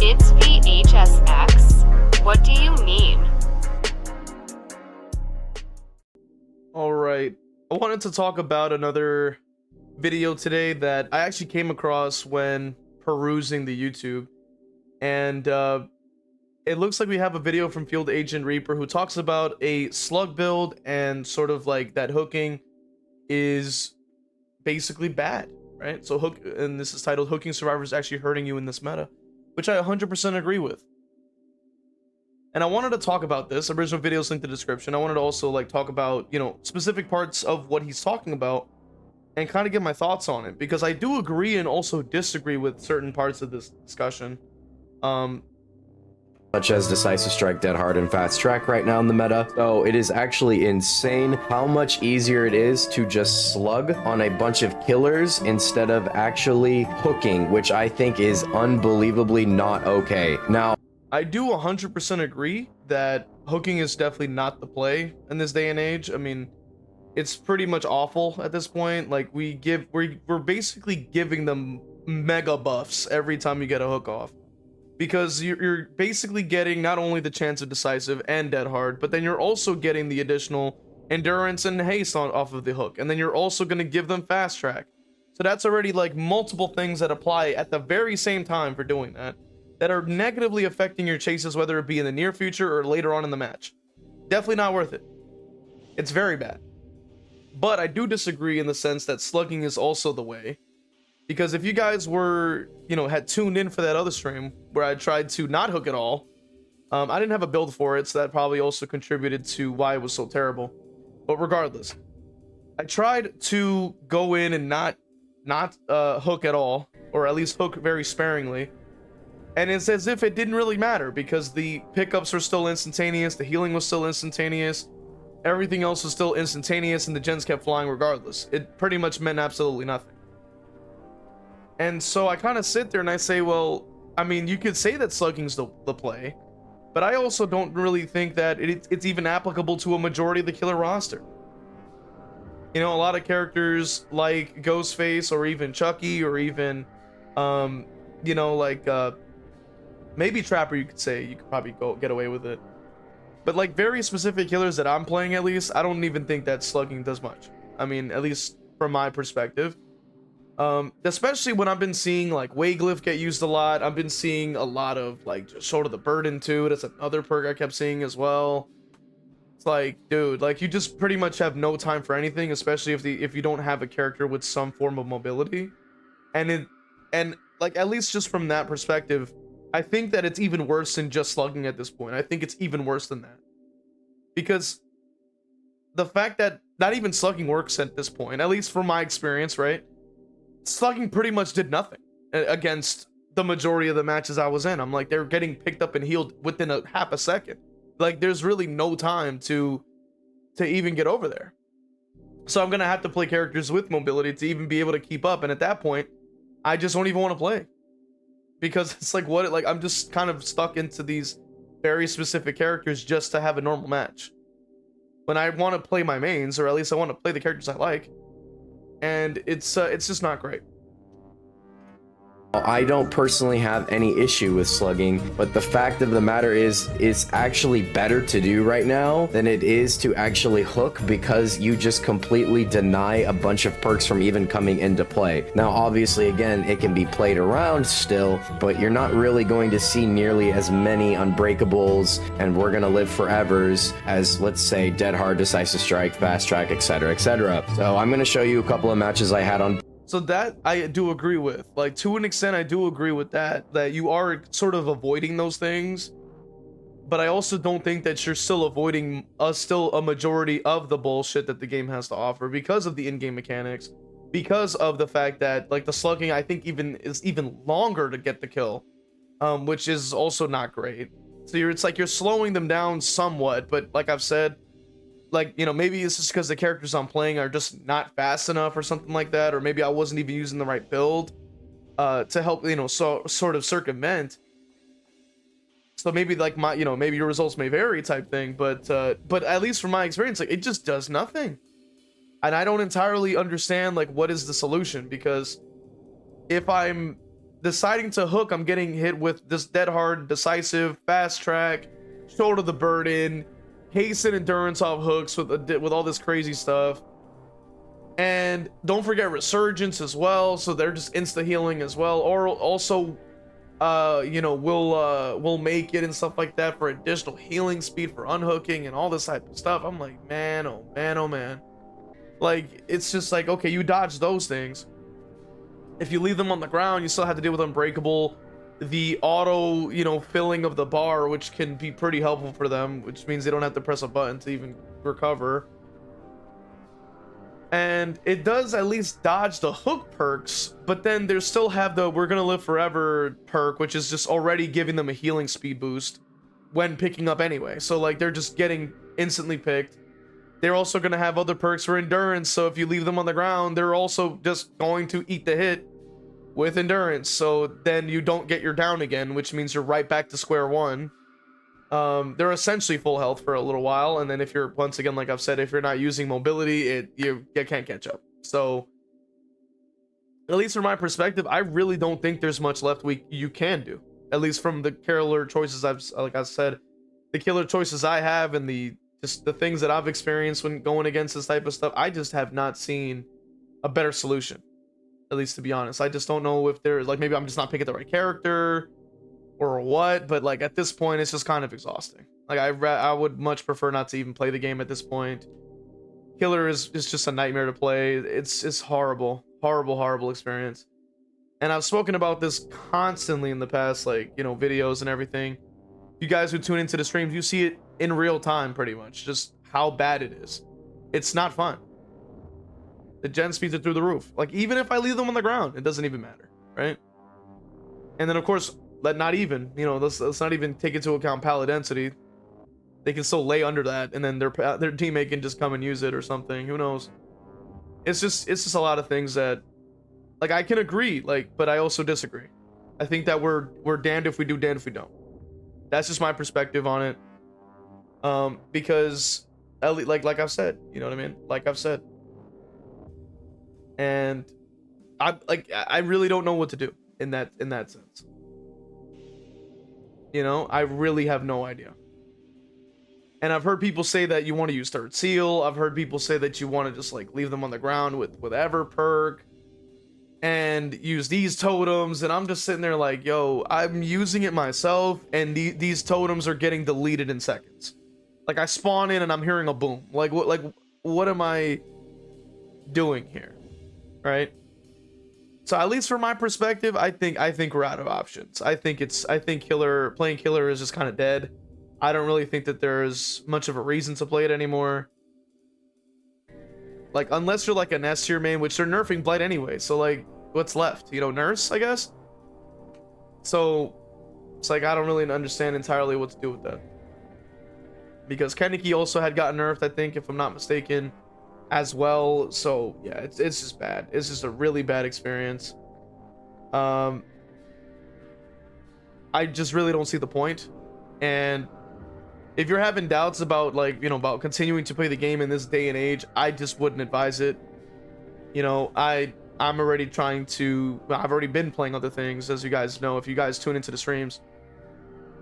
It's v.h.s.x. What do you mean? Alright, I wanted to talk about another video today that I actually came across when perusing the YouTube. And it looks like we have a video from FieldAgentReaper who talks about a slug build and sort of like that hooking is basically bad, right? So and this is titled "Hooking Survivors Actually Hurting You in This Meta," which I 100% agree with. And I wanted to talk about this. Original video's linked in the description. I wanted to also like talk about, you know, specific parts of what he's talking about and kind of get my thoughts on it, because I do agree and also disagree with certain parts of this discussion. Such as Decisive Strike, Dead Hard, and Fast Track right now in the meta. So it is actually insane how much easier it is to just slug on a bunch of killers instead of actually hooking, which I think is unbelievably not okay. Now, I do 100% agree that hooking is definitely not the play in this day and age. I mean, it's pretty much awful at this point. Like we're basically giving them mega buffs every time you get a hook off, because you're basically getting not only the chance of decisive and dead hard, but then you're also getting the additional endurance and haste off of the hook, and then you're also going to give them fast track. So that's already like multiple things that apply at the very same time for doing that are negatively affecting your chases, whether it be in the near future or later on in the match. Definitely not worth it. It's very bad. But I do disagree in the sense that slugging is also the way, because if you guys were, you know, had tuned in for that other stream where I tried to not hook at all, I didn't have a build for it, so that probably also contributed to why it was so terrible. But regardless, I tried to go in and not hook at all, or at least hook very sparingly. And it's as if it didn't really matter, because the pickups were still instantaneous, the healing was still instantaneous, everything else was still instantaneous, and the gens kept flying regardless. It pretty much meant absolutely nothing. And so I kind of sit there and I say, well, I mean, you could say that slugging's the play, but I also don't really think that it's even applicable to a majority of the killer roster. You know, a lot of characters like Ghostface or even Chucky or even, you know, like, maybe Trapper, you could say, you could probably get away with it. But like very specific killers that I'm playing, at least, I don't even think that slugging does much. I mean, at least from my perspective. Especially when I've been seeing like Wayglyph get used a lot. I've been seeing a lot of like just Shoulder the Burden too. That's another perk I kept seeing as well. It's like, dude, like you just pretty much have no time for anything, especially if you don't have a character with some form of mobility. And like, at least just from that perspective, I think that it's even worse than just slugging at this point. I think it's even worse than that, because the fact that not even slugging works at this point, at least from my experience, right? Slugging pretty much did nothing against the majority of the matches I was in. I'm like, they're getting picked up and healed within a half a second. Like, there's really no time to even get over there. So I'm gonna have to play characters with mobility to even be able to keep up. And at that point, I just don't even want to play, because it's like, what, like I'm just kind of stuck into these very specific characters just to have a normal match, when I want to play my mains, or at least I want to play the characters I like. And it's just not great. I don't personally have any issue with slugging, but the fact of the matter is it's actually better to do right now than it is to actually hook, because you just completely deny a bunch of perks from even coming into play. Now, obviously, again, it can be played around still, but you're not really going to see nearly as many unbreakables and we're gonna live forevers as, let's say, Dead Hard, Decisive Strike, Fast Track, etc., etc. So I'm gonna show you a couple of matches I had on. So that I do agree with, like, to an extent I do agree with that you are sort of avoiding those things, but I also don't think that you're still avoiding still a majority of the bullshit that the game has to offer, because of the in-game mechanics, because of the fact that like the slugging I think is even longer to get the kill, which is also not great. So it's like you're slowing them down somewhat, but like I've said, like, you know, maybe it's just because the characters I'm playing are just not fast enough or something like that, or maybe I wasn't even using the right build to help, you know, sort of circumvent. So maybe like my, you know, maybe your results may vary type thing, but at least from my experience, like it just does nothing. And I don't entirely understand like what is the solution, because if I'm deciding to hook, I'm getting hit with this dead hard, decisive, fast track, shoulder the burden, haste and endurance off hooks with all this crazy stuff. And don't forget resurgence as well, so they're just insta healing as well, or also you know, we'll make it and stuff like that for additional healing speed for unhooking and all this type of stuff. I'm like, man, oh man, oh man. Like, it's just like, okay, you dodge those things. If you leave them on the ground, you still have to deal with unbreakable, the auto, you know, filling of the bar, which can be pretty helpful for them, which means they don't have to press a button to even recover. And it does at least dodge the hook perks, but then they still have the we're gonna live forever perk, which is just already giving them a healing speed boost when picking up anyway. So like, they're just getting instantly picked. They're also gonna have other perks for endurance, so if you leave them on the ground, they're also just going to eat the hit with endurance, so then you don't get your down again, which means you're right back to square one. They're essentially full health for a little while, and then if you're, once again, like I've said, if you're not using mobility, you can't catch up. So at least from my perspective, I really don't think there's much left you can do, at least from the killer choices like I said, the killer choices I have, and just the things that I've experienced when going against this type of stuff. I just have not seen a better solution, at least to be honest. I just don't know if there's, like, maybe I'm just not picking the right character or what, but like at this point it's just kind of exhausting. Like I would much prefer not to even play the game at this point. Killer is just a nightmare to play. It's horrible experience, and I've spoken about this constantly in the past, like, you know, videos and everything. You guys who tune into the streams, you see it in real time pretty much, just how bad it is. It's not fun. The gen speeds are through the roof. Like, even if I leave them on the ground, it doesn't even matter, right? And then of course, not even, you know, let's not even take into account pallet density. They can still lay under that, and then their teammate can just come and use it or something. Who knows? It's just a lot of things that, like, I can agree, like, but I also disagree. I think that we're damned if we do, damned if we don't. That's just my perspective on it. Because like I've said, you know what I mean? Like I've said, and I really don't know what to do in that sense. You know, I really have no idea. And I've heard people say that you want to use third seal. I've heard people say that you want to just like leave them on the ground with whatever perk and use these totems. And I'm just sitting there like, yo, I'm using it myself, and these totems are getting deleted in seconds. Like, I spawn in and I'm hearing a boom. Like what am I doing here? Right? So at least from my perspective, I think we're out of options. I think playing killer is just kind of dead. I don't really think that there's much of a reason to play it anymore. Like, unless you're like an S tier main, which they're nerfing Blight anyway. So like, what's left? You know, Nurse, I guess. So it's like, I don't really understand entirely what to do with that. Because Kaneki also had gotten nerfed, I think, if I'm not mistaken, as well. So yeah, it's just bad. It's just a really bad experience. I just really don't see the point. And if you're having doubts about, like, you know, about continuing to play the game in this day and age, I just wouldn't advise it. You know, I'm already I've already been playing other things, as you guys know. If you guys tune into the streams,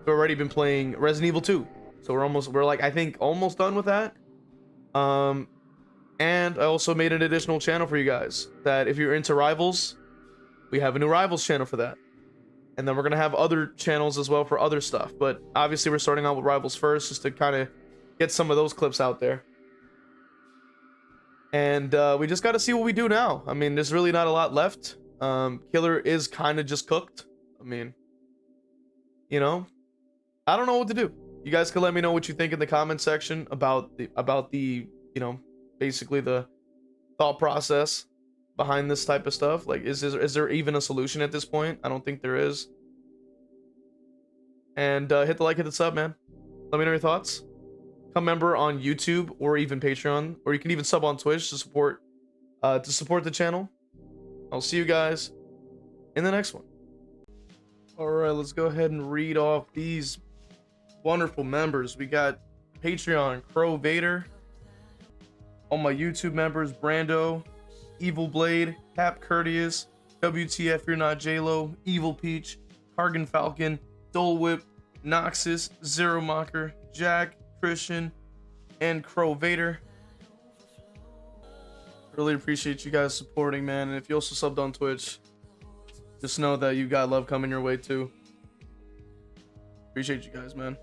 we've already been playing Resident Evil 2. So we're like, I think almost done with that. And I also made an additional channel for you guys that if you're into Rivals, we have a new Rivals channel for that. And then we're going to have other channels as well for other stuff. But obviously we're starting out with Rivals first, just to kind of get some of those clips out there. And we just got to see what we do now. I mean, there's really not a lot left. Killer is kind of just cooked. I mean, you know, I don't know what to do. You guys can let me know what you think in the comment section about the you know, basically the thought process behind this type of stuff. Like, is there even a solution at this point? I don't think there is. And hit the like, hit the sub, man. Let me know your thoughts. Become a member on YouTube or even Patreon, or you can even sub on Twitch to support the channel. I'll see you guys in the next one. All right, let's go ahead and read off these wonderful members. We got Patreon Crow Vader. All my YouTube members: Brando, Evil Blade, Cap Courteous, WTF You're Not J-Lo, Evil Peach, Hargan Falcon, Dole Whip, Noxus, Zero Mocker, Jack, Christian, and Crow Vader. Really appreciate you guys supporting, man. And if you also subbed on Twitch, just know that you got love coming your way too. Appreciate you guys, man.